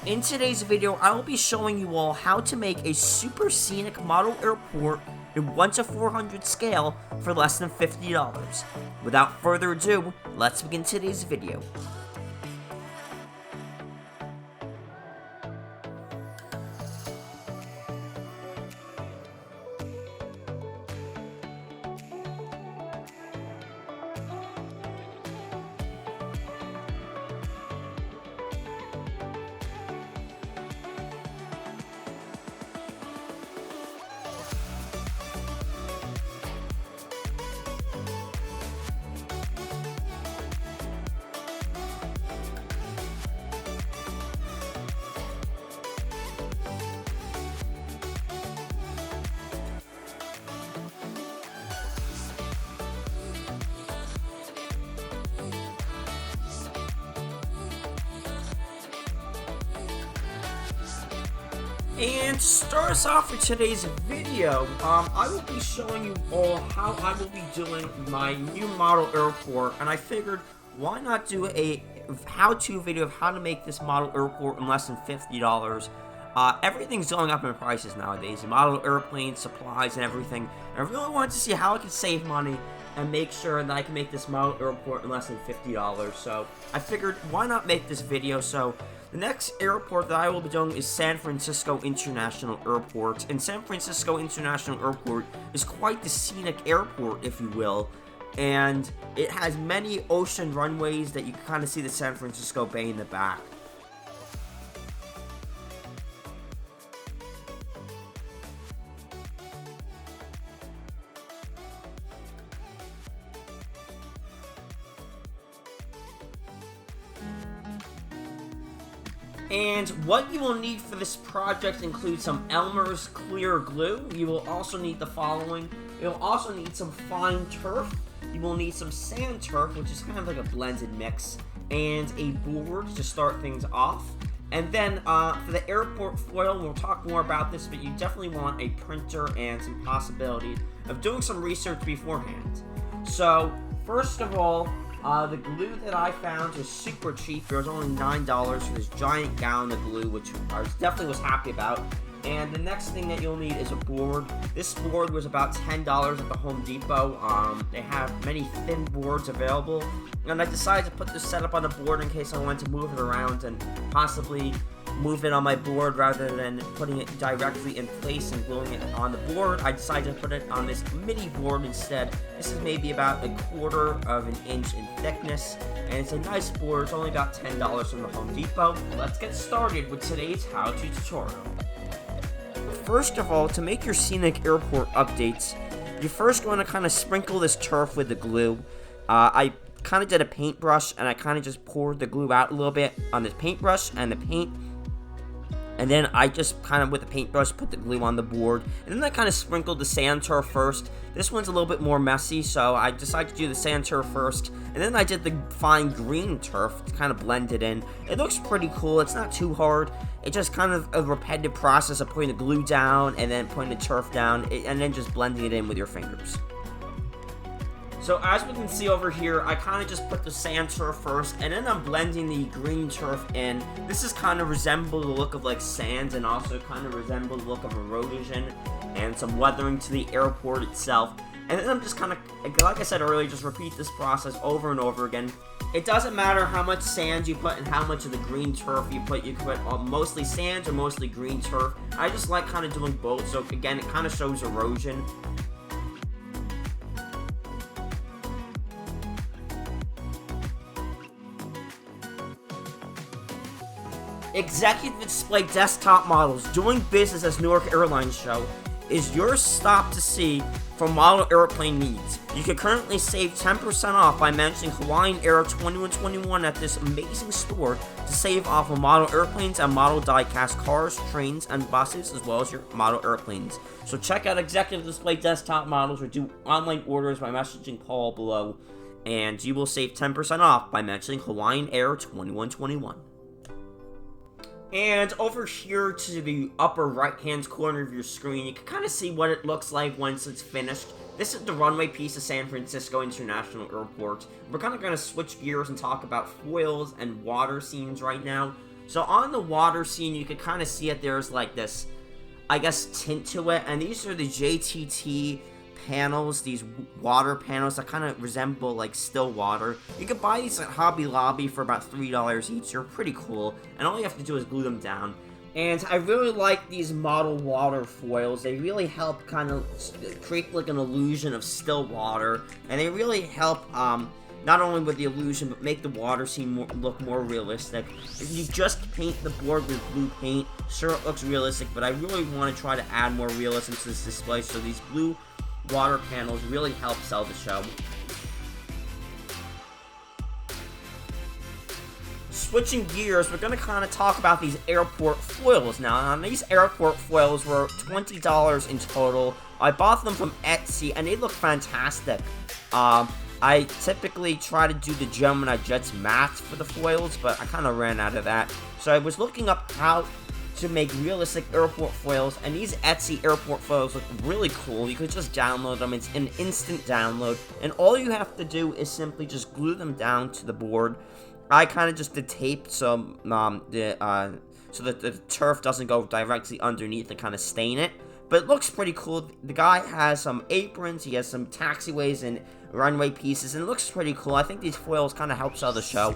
In today's video, I will be showing you all how to make a super scenic model airport in 1 to 400 scale for less than $50. Without further ado, let's begin today's video. And to start us off for today's video, I will be showing you all how I will be doing my new model airport, and I figured why not do a how-to video of how to make this model airport in less than $50. Everything's going up in prices nowadays, model airplanes, supplies, and everything. And I really wanted to see how I can save money and make sure that I can make this model airport in less than $50. So I figured why not make this video. So the next airport that I will be doing is San Francisco International Airport. And San Francisco International Airport is quite the scenic airport, if you will. And it has many ocean runways that you can kind of see the San Francisco Bay in the back. And what you will need for this project includes some Elmer's clear glue. You will also need the following. You'll also need some fine turf. You will need some sand turf, which is kind of like a blended mix, and a board to start things off. And then for the airport foil, we'll talk more about this, but you definitely want a printer and some possibility of doing some research beforehand. So first of all, the glue that I found was super cheap. It was only $9 for this giant gallon of glue, which I definitely was happy about. And the next thing that you'll need is a board. This board was about $10 at the Home Depot. They have many thin boards available. And I decided to put this setup on the board in case I wanted to move it around and possibly move it on my board rather than putting it directly in place and gluing it on the board. I decided to put it on this mini board instead. This is maybe about 1/4 of an inch in thickness, and it's a nice board. It's only about $10 from the Home Depot. Let's get started with today's how-to tutorial. First of all, to make your scenic airport updates, you first want to kind of sprinkle this turf with the glue. I kind of did a paintbrush, and I kind of just poured the glue out a little bit on this paintbrush and the paint. And then I just kind of, with the paintbrush, put the glue on the board. And then I kind of sprinkled the sand turf first. This one's a little bit more messy, so I decided to do the sand turf first. And then I did the fine green turf to kind of blend it in. It looks pretty cool. It's not too hard. It's just kind of a repetitive process of putting the glue down and then putting the turf down and then just blending it in with your fingers. So as we can see over here, I kind of just put the sand turf first, and then I'm blending the green turf in. This is kind of resemble the look of like sand, and also kind of resemble the look of erosion and some weathering to the airport itself. And then I'm just kind of, like I said earlier, just repeat this process over and over again. It doesn't matter how much sand you put and how much of the green turf you put. You can put mostly sand or mostly green turf. I just like kind of doing both, so again, it kind of shows erosion. Executive Display Desktop Models, doing business as Newark Airlines Show, is your stop to see for model airplane needs. You can currently save 10% off by mentioning Hawaiian Air 2121 at this amazing store to save off of model airplanes and model die-cast cars, trains, and buses, as well as your model airplanes. So check out Executive Display Desktop Models or do online orders by messaging Paul below, and you will save 10% off by mentioning Hawaiian Air 2121. And over here to the upper right-hand corner of your screen, you can kind of see what it looks like once it's finished. This is the runway piece of San Francisco International Airport. We're kind of going to switch gears and talk about foils and water scenes right now. So on the water scene, you can kind of see it. There's like this, I guess, tint to it. And these are the JTT panels, these water panels that kind of resemble like still water. You can buy these at Hobby Lobby for about $3 each. They're pretty cool. And all you have to do is glue them down. And I really like these model water foils. They really help kind of create like an illusion of still water. And they really help not only with the illusion, but make the water scene look more realistic. If you just paint the board with blue paint, sure, it looks realistic, but I really want to try to add more realism to this display, so these blue water panels really help sell the show. Switching gears, we're going to kind of talk about these airport foils now. These airport foils were $20 in total. I bought them from Etsy, and they look fantastic. I typically try to do the GeminiJets mats for the foils, but I kind of ran out of that. So I was looking up how to make realistic airport foils, and these Etsy airport foils look really cool. You could just download them. It's an instant download, and all you have to do is simply just glue them down to the board. I kind of just did tape so that the turf doesn't go directly underneath and kind of stain it. But it looks pretty cool. The guy has some aprons, he has some taxiways and runway pieces, and it looks pretty cool. I think these foils kind of help sell the show.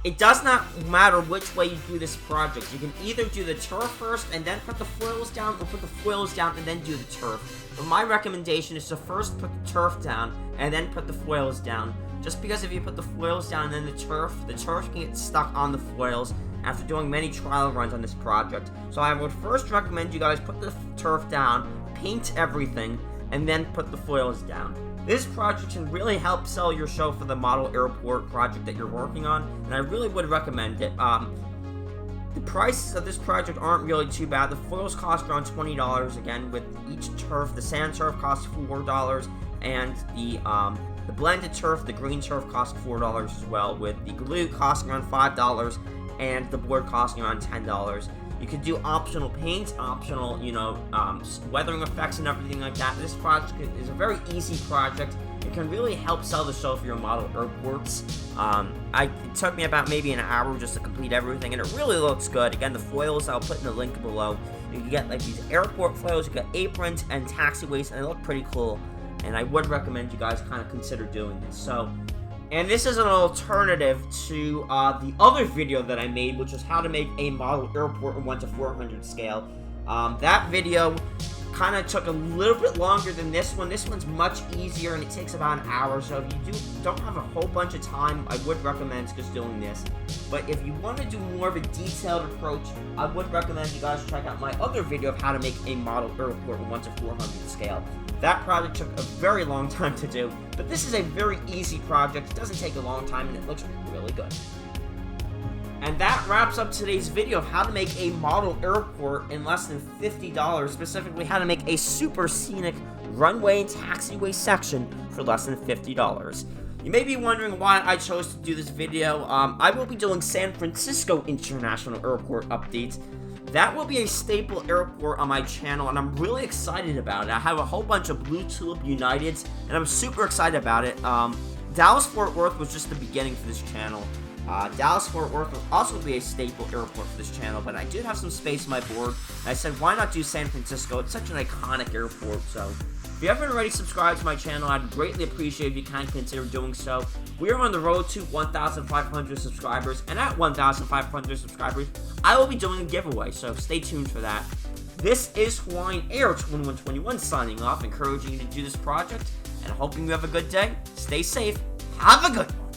It does not matter which way you do this project. You can either do the turf first and then put the foils down, or put the foils down and then do the turf. But my recommendation is to first put the turf down and then put the foils down. Just because if you put the foils down and then the turf can get stuck on the foils after doing many trial runs on this project. So I would first recommend you guys put the turf down, paint everything, and then put the foils down. This project can really help sell your show for the model airport project that you're working on, and I really would recommend it. The prices of this project aren't really too bad. The foils cost around $20 again with each turf. The sand turf costs $4, and the blended turf, the green turf, costs $4 as well, with the glue costing around $5 and the board costing around $10. You could do optional paints, optional, weathering effects and everything like that. This project is a very easy project. It can really help sell the show for your model airports. It took me about maybe an hour just to complete everything, and it really looks good. Again, the foils, I'll put in the link below. You can get like these airport foils, you get aprons and taxiways, and they look pretty cool. And I would recommend you guys kind of consider doing this. And this is an alternative to the other video that I made, which was how to make a model airport in 1:400 scale. That video kind of took a little bit longer than this one. This one's much easier, and it takes about an hour. So if you don't have a whole bunch of time, I would recommend just doing this. But if you want to do more of a detailed approach, I would recommend you guys check out my other video of how to make a model airport in 1:400 scale. That project took a very long time to do, but this is a very easy project. It doesn't take a long time, and it looks really good. And that wraps up today's video of how to make a model airport in less than $50, specifically how to make a super scenic runway and taxiway section for less than $50. You may be wondering why I chose to do this video. I will be doing San Francisco International Airport updates. That will be a staple airport on my channel, and I'm really excited about it. I have a whole bunch of Blue Tulip Uniteds, and I'm super excited about it. Dallas-Fort Worth was just the beginning for this channel. Dallas-Fort Worth will also be a staple airport for this channel, but I did have some space on my board, and I said, why not do San Francisco? It's such an iconic airport, so if you haven't already subscribed to my channel, I'd greatly appreciate if you can consider doing so. We are on the road to 1,500 subscribers, and at 1,500 subscribers, I will be doing a giveaway, so stay tuned for that. This is Hawaiian Air 2121 signing off, encouraging you to do this project, and hoping you have a good day. Stay safe. Have a good one.